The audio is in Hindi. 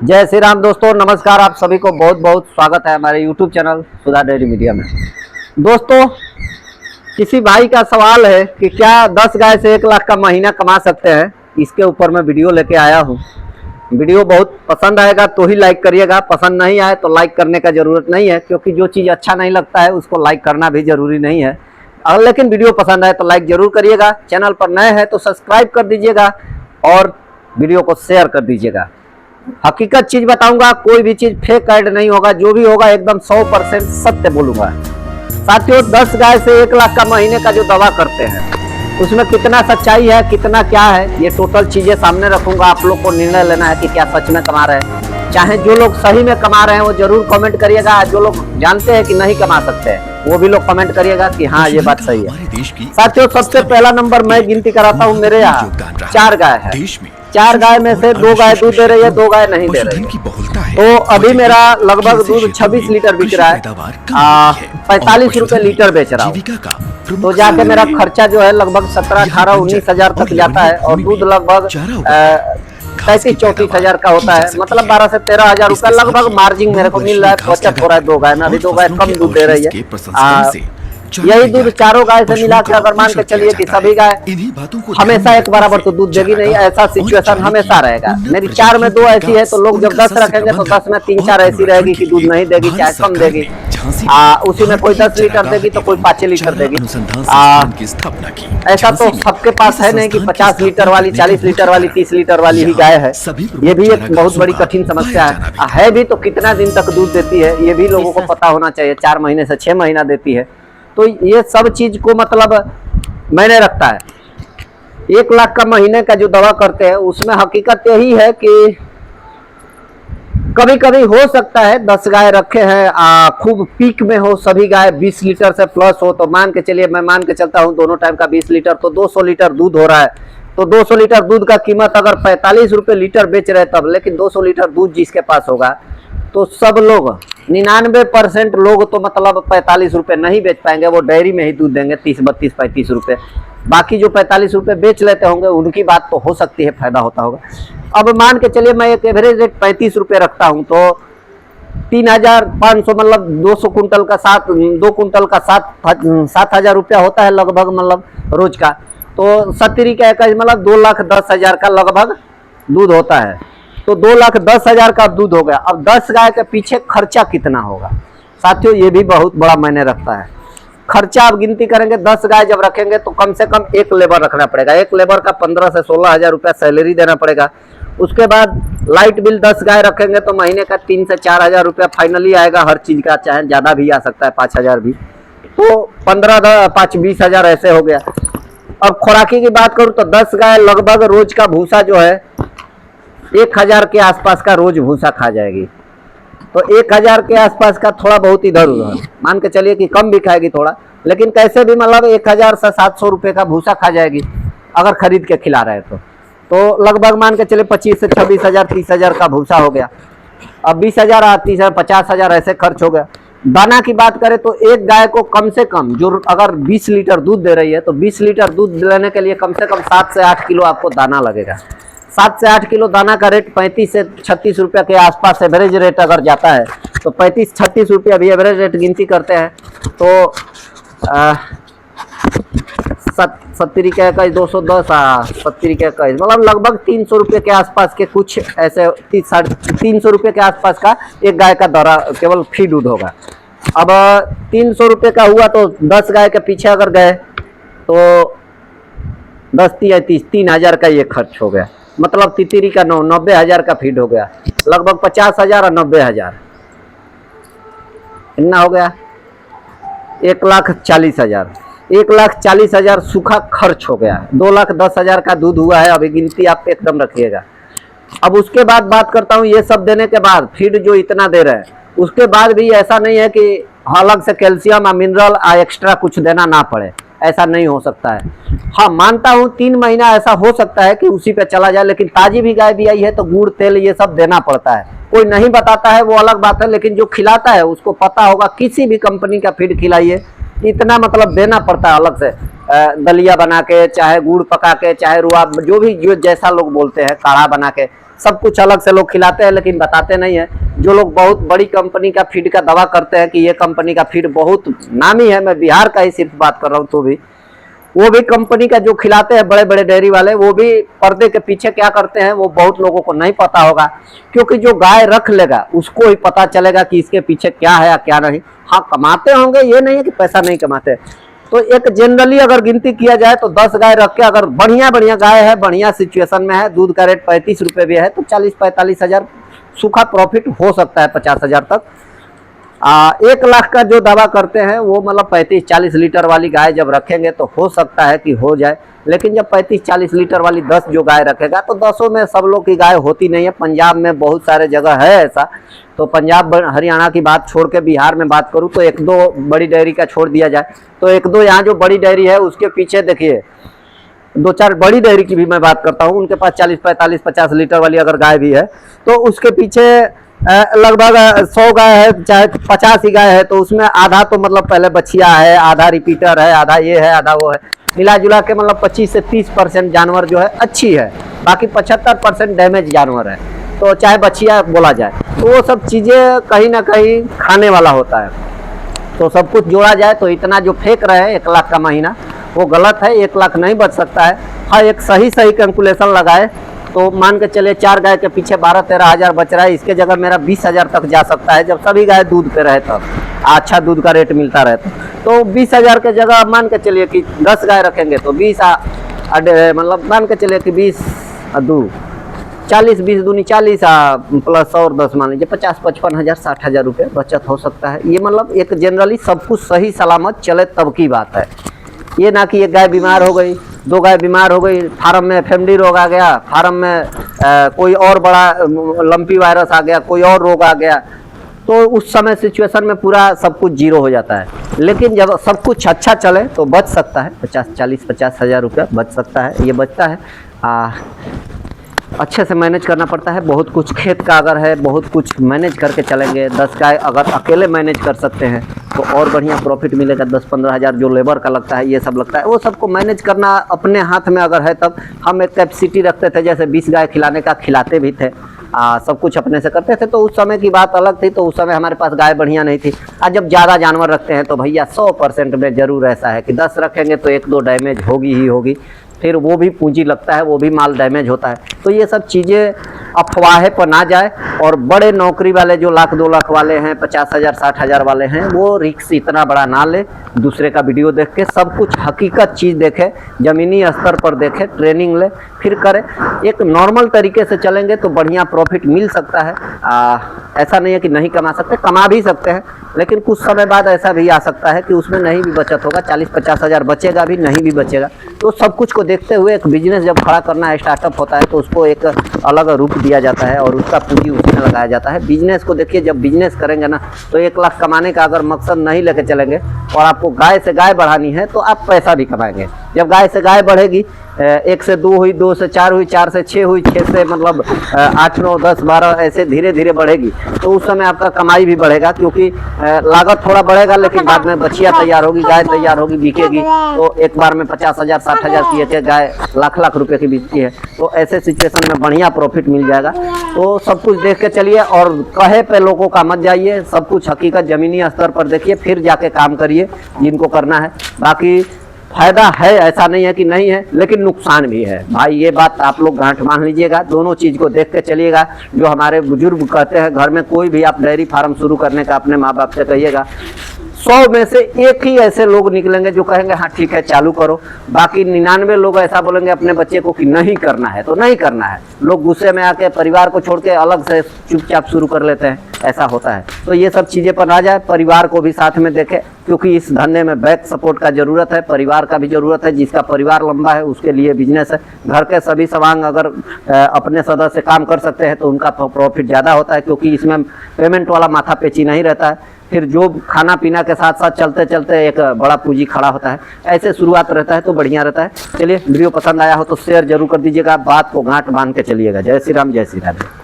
जय श्री राम दोस्तों, नमस्कार। आप सभी को बहुत बहुत स्वागत है हमारे YouTube चैनल सुधा डेयरी मीडिया में। दोस्तों, किसी भाई का सवाल है कि क्या 10 गाय से 1 लाख का महीना कमा सकते हैं। इसके ऊपर मैं वीडियो लेके आया हूँ। वीडियो बहुत पसंद आएगा तो ही लाइक करिएगा, पसंद नहीं आए तो लाइक करने का ज़रूरत नहीं है, क्योंकि जो चीज़ अच्छा नहीं लगता है उसको लाइक करना भी ज़रूरी नहीं है। अगर लेकिन वीडियो पसंद आए तो लाइक ज़रूर करिएगा। चैनल पर नए हैं तो सब्सक्राइब कर दीजिएगा और वीडियो को शेयर कर दीजिएगा। हकीकत चीज बताऊंगा, कोई भी चीज फेक ऐड नहीं होगा, जो भी होगा एकदम 100% सत्य बोलूंगा। साथियों, 10 गाय से 1 लाख का महीने का जो दावा करते हैं उसमें कितना सच्चाई है, कितना क्या है, ये टोटल चीजें सामने रखूंगा। आप लोग को निर्णय लेना है कि क्या सच में कमा रहे हैं। चाहे जो लोग सही में कमा रहे हैं वो जरूर कमेंट करिएगा, जो लोग जानते हैं कि नहीं कमा सकते हैं वो भी लोग कमेंट करिएगा कि हाँ ये बात सही है। साथियों, सबसे पहला नंबर मैं गिनती कराता हूँ। मेरे यहाँ 4 गाय है। 4 गाय में से 2 गाय दूध दे रही है, 2 गाय नहीं दे रही है। तो अभी मेरा लगभग दूध 26 लीटर बिक रहा है, 45 रुपए लीटर बेच रहा हूँ। तो जाके मेरा खर्चा जो है लगभग 17, 18, 19 हजार तक जाता है और दूध लगभग 35, 34 हजार का होता है। मतलब 12 से 13 हजार रुपया लगभग मार्जिन मेरे को मिल रहा है, बचत हो रहा है 2 गाय में। अभी 2 गाय कम दूध दे रही है। यही दूध 4 गाय से मिला के अगर मान के चलिए कि सभी गाय हमेशा एक बराबर तो दूध देगी नहीं, ऐसा सिचुएशन हमेशा रहेगा। मेरी 4 में 2 ऐसी है तो लोग जब 10 रखेंगे तो 10 में 3-4 ऐसी रहेगी कि दूध नहीं देगी, चाहे कम देगी। उसी में कोई 10 लीटर देगी तो कोई 5 लीटर देगी। ऐसा तो सबके पास है नहीं कि 50 लीटर वाली, 40 लीटर वाली, 30 लीटर वाली ही गाय है। ये भी एक बहुत बड़ी कठिन समस्या है भी तो कितना दिन तक दूध देती है ये भी लोगों को पता होना चाहिए। 4 महीने से 6 महीना देती है। तो ये सब चीज को मतलब मैंने रखता है। 1 लाख का महीने का जो दावा करते हैं उसमें हकीकत यही है कि कभी कभी हो सकता है 10 गाय रखे हैं, खूब पीक में हो, सभी गाय 20 लीटर से प्लस हो, तो मान के चलिए, मैं मान के चलता हूँ दोनों टाइम का 20 लीटर, तो 200 लीटर दूध हो रहा है। तो 200 लीटर दूध का कीमत अगर 45 रुपए लीटर बेच रहे तब, लेकिन 200 लीटर दूध जिसके पास होगा तो सब लोग 99% लोग तो मतलब 45 रुपए नहीं बेच पाएंगे, वो डेयरी में ही दूध देंगे 30, 32, 35 रुपए। बाकी जो 45 रुपए बेच लेते होंगे उनकी बात तो हो सकती है फायदा होता होगा। अब मान के चलिए मैं एक एवरेज रेट 35 रुपए रखता हूँ, तो 3500 मतलब 200 कुंटल का 2 कुंटल का 7,000 रुपया होता है लगभग, मतलब रोज का। तो 70 का मतलब 2,10,000 का लगभग दूध होता है। तो 2,10,000 का दूध हो गया। अब 10 गाय के पीछे खर्चा कितना होगा साथियों, ये भी बहुत बड़ा मायने रखता है। खर्चा आप गिनती करेंगे, 10 गाय जब रखेंगे तो कम से कम 1 लेबर रखना पड़ेगा। 1 लेबर का 15 से 16 हजार रुपया सैलरी देना पड़ेगा। उसके बाद लाइट बिल 10 गाय रखेंगे तो महीने का 3 से 4 हजार रुपया फाइनली आएगा हर चीज का, चाहे ज्यादा भी आ सकता है, 5 हजार भी। तो 15, 5, 20 हजार ऐसे हो गया। अब खुराकी की बात करूं तो 10 गाय लगभग रोज का भूसा जो है 1000 के आसपास का रोज भूसा खा जाएगी। तो 1000 के आसपास का थोड़ा बहुत इधर उधर मान के चलिए कि कम भी खाएगी थोड़ा, लेकिन कैसे भी मतलब 1000 से 700 रुपए का भूसा खा जाएगी अगर खरीद के खिला रहे तो लगभग मान के चलिए 25 से 26 हजार, 30 हजार का भूसा हो गया। अब 20 हजार, 30 हजार, 50 हजार ऐसे खर्च हो गया। दाना की बात करें तो एक गाय को कम से कम जो अगर 20 लीटर दूध दे रही है तो 20 लीटर दूध लेने के लिए कम से कम 7 से 8 किलो आपको दाना लगेगा। 7 से 8 किलो दाना का रेट 35 से 36 रुपया के आसपास एवरेज रेट अगर जाता है तो 35-36 रुपया भी एवरेज रेट गिनती करते हैं तो 70 का 210, 70 का मतलब लगभग 300 रुपये के आसपास के कुछ ऐसे 300 रुपये के आसपास का एक गाय का दौरा केवल फीड दूध होगा। अब 300 रुपये का हुआ तो 10 गाय के पीछे अगर गए तो 10 या 3 हजार का ये खर्च हो गया। मतलब तितरी का 90 हजार का फीड हो गया, लगभग 50 हजार और 90 हजार इतना हो गया 1,40,000। 1,40,000 सूखा खर्च हो गया। 2,10,000 का दूध हुआ है। अभी गिनती आप एकदम रखिएगा। अब उसके बाद बात करता हूँ, ये सब देने के बाद फीड जो इतना दे रहे हैं उसके बाद भी ऐसा नहीं है कि अलग से कैल्शियम या मिनरल एक्स्ट्रा कुछ देना ना पड़े, ऐसा नहीं हो सकता है। हाँ, मानता हूँ 3 महीना ऐसा हो सकता है कि उसी पे चला जाए, लेकिन ताजी भी गाय भी आई है तो गुड़ तेल ये सब देना पड़ता है। कोई नहीं बताता है वो अलग बात है, लेकिन जो खिलाता है उसको पता होगा। किसी भी कंपनी का फीड खिलाइए इतना मतलब देना पड़ता है अलग से, दलिया बना के, चाहे गुड़ पका के, चाहे रुआ, जो भी जो जैसा लोग बोलते हैं, काढ़ा बना के, सब कुछ अलग से लोग खिलाते हैं लेकिन बताते नहीं है। जो लोग बहुत बड़ी कंपनी का फीड का दावा करते हैं कि ये कंपनी का फीड बहुत नामी है, मैं बिहार का ही सिर्फ बात कर रहा हूँ, तो भी वो भी कंपनी का जो खिलाते हैं बड़े बड़े डेयरी वाले, वो भी पर्दे के पीछे क्या करते हैं वो बहुत लोगों को नहीं पता होगा। क्योंकि जो गाय रख लेगा उसको ही पता चलेगा कि इसके पीछे क्या है या क्या नहीं। हाँ कमाते होंगे, ये नहीं है कि पैसा नहीं कमाते। तो एक जनरली अगर गिनती किया जाए तो 10 गाय रख के अगर बढ़िया बढ़िया गाय है, बढ़िया सिचुएशन में है, दूध का रेट 35 रुपये भी है, तो 40-45 हज़ार सूखा प्रॉफिट हो सकता है, 50 हज़ार तक। 1 लाख का जो दावा करते हैं वो मतलब 35-40 लीटर वाली गाय जब रखेंगे तो हो सकता है कि हो जाए। लेकिन जब 35-40 लीटर वाली 10 जो गाय रखेगा तो 10 में सब लोग की गाय होती नहीं है। पंजाब में बहुत सारे जगह है ऐसा, तो पंजाब हरियाणा की बात छोड़ के बिहार में बात करूँ तो 1-2 बड़ी डेयरी का छोड़ दिया जाए तो 1-2 यहाँ जो बड़ी डेयरी है उसके पीछे देखिए 2-4 बड़ी डेयरी की भी मैं बात करता हूँ, उनके पास 40-45-50 लीटर वाली अगर गाय भी है तो उसके पीछे लगभग 100 गाय है, चाहे 50 ही गाय है, तो उसमें आधा तो मतलब पहले बछिया है, आधा रिपीटर है, आधा ये है, आधा वो है, मिला जुला के मतलब 25 से 30% जानवर जो है अच्छी है, बाकी 75% डैमेज जानवर है। तो चाहे बछिया बोला जाए तो वो सब चीज़ें कहीं ना कहीं खाने वाला होता है। तो सब कुछ जोड़ा जाए तो इतना जो फेंक रहे हैं 1 लाख का महीना वो गलत है। 1 लाख नहीं बच सकता है। हाँ एक सही कैलकुलेशन लगाए तो मान के चले 4 गाय के पीछे 12-13 हज़ार बच रहा है, इसके जगह मेरा 20 हज़ार तक जा सकता है जब सभी गाय दूध पे रहे तब, अच्छा दूध का रेट मिलता रहे तो 20 हज़ार के जगह मान के चलिए कि 10 गाय रखेंगे तो 20 मतलब मान के चलिए कि 40 20 दूनी 40 प्लस और 10 मान लीजिए 50-55 हज़ार 60 हज़ार रुपये बचत हो सकता है। ये मतलब एक जनरली सब कुछ सही सलामत चले तब की बात है। ये ना कि एक गाय बीमार हो गई, 2 गाय बीमार हो गई, फार्म में FMD रोग आ गया, फार्म में कोई और बड़ा लंपी वायरस आ गया, कोई और रोग आ गया, तो उस समय सिचुएशन में पूरा सब कुछ जीरो हो जाता है। लेकिन जब सब कुछ अच्छा चले तो बच सकता है 50 हज़ार रुपया बच सकता है, ये बचता है। अच्छे से मैनेज करना पड़ता है। बहुत कुछ खेत का अगर है, बहुत कुछ मैनेज करके चलेंगे। 10 गाय अगर अकेले मैनेज कर सकते हैं तो और बढ़िया प्रॉफिट मिलेगा। 10-15 हज़ार जो लेबर का लगता है, ये सब लगता है, वो सबको मैनेज करना अपने हाथ में अगर है तब। हम एक कैपेसिटी रखते थे, जैसे 20 गाय खिलाने का, खिलाते भी थे, सब कुछ अपने से करते थे, तो उस समय की बात अलग थी। तो उस समय हमारे पास गाय बढ़िया नहीं थी। आज जब ज़्यादा जानवर रखते हैं तो भैया 100% में ज़रूर ऐसा है कि 10 रखेंगे तो 1-2 डैमेज होगी ही होगी, फिर वो भी पूंजी लगता है, वो भी माल डैमेज होता है। तो ये सब चीज़ें अफवाहें पर ना जाए। और बड़े नौकरी वाले जो 1-2 लाख वाले हैं, 50 हज़ार 60 हज़ार वाले हैं, वो रिस्क इतना बड़ा ना ले। दूसरे का वीडियो देख के सब कुछ हकीकत चीज़ देखे, ज़मीनी स्तर पर देखे, ट्रेनिंग ले, फिर करें। एक नॉर्मल तरीके से चलेंगे तो बढ़िया प्रॉफिट मिल सकता है। ऐसा नहीं है कि नहीं कमा सकते, कमा भी सकते हैं, लेकिन कुछ समय बाद ऐसा भी आ सकता है कि उसमें नहीं भी बचत होगा, 40-50 हज़ार बचेगा भी, नहीं भी बचेगा। तो सब कुछ को देखते हुए एक बिजनेस जब खड़ा करना है, स्टार्टअप होता है, तो उसको एक अलग रूप दिया जाता है और उसका पूंजी उसमें लगाया जाता है। बिजनेस को देखिए, जब बिजनेस करेंगे ना तो 1 लाख कमाने का अगर मकसद नहीं लेके चलेंगे और आपको गाय से गाय बढ़ानी है तो आप पैसा भी कमाएंगे। जब गाय से गाय बढ़ेगी, 1 से 2 हुई, 2 से 4 हुई, 4 से 6 हुई, 6 से मतलब 8, 9, 10, 12 ऐसे धीरे धीरे बढ़ेगी, तो उस समय आपका कमाई भी बढ़ेगा। क्योंकि लागत थोड़ा बढ़ेगा, लेकिन बाद में बछिया तैयार होगी, गाय तैयार होगी, बिकेगी, तो एक बार में 50 हज़ार 60 हज़ार की एक गाय लाख रुपए की बिकती है। तो ऐसे सिचुएशन में बढ़िया प्रॉफिट मिल जाएगा। तो सब कुछ देख के चलिए और कहे पे लोगों का मत जाइए, सब कुछ हकीकत ज़मीनी स्तर पर देखिए, फिर जाके काम करिए जिनको करना है। बाकी फायदा है, ऐसा नहीं है कि नहीं है, लेकिन नुकसान भी है भाई, ये बात आप लोग गांठ मान लीजिएगा। दोनों चीज़ को देख के चलिएगा। जो हमारे बुजुर्ग कहते हैं, घर में कोई भी आप डेयरी फार्म शुरू करने का अपने माँ बाप से कहिएगा, 100 में से 1 ही ऐसे लोग निकलेंगे जो कहेंगे हाँ ठीक है चालू करो। बाकी 99 लोग ऐसा बोलेंगे अपने बच्चे को कि नहीं करना है तो नहीं करना है। लोग गुस्से में आके परिवार को छोड़ के अलग से चुपचाप शुरू कर लेते हैं, ऐसा होता है। तो ये सब चीज़ें पर ना जाए, परिवार को भी साथ में देखें, क्योंकि इस धंधे में बैक सपोर्ट का ज़रूरत है, परिवार का भी ज़रूरत है। जिसका परिवार लंबा है उसके लिए बिजनेस है। घर के सभी सवांग अगर अपने सदस्य काम कर सकते हैं तो उनका प्रॉफिट ज़्यादा होता है, क्योंकि इसमें पेमेंट वाला माथा पेची नहीं रहता है। फिर जो खाना पीना के साथ साथ चलते चलते एक बड़ा पूंजी खड़ा होता है। ऐसे शुरुआत रहता है तो बढ़िया रहता है। चलिए, वीडियो पसंद आया हो तो शेयर जरूर कर दीजिएगा, बात को गांठ बांध के चलिएगा। जय श्री राम, जय श्री राधे।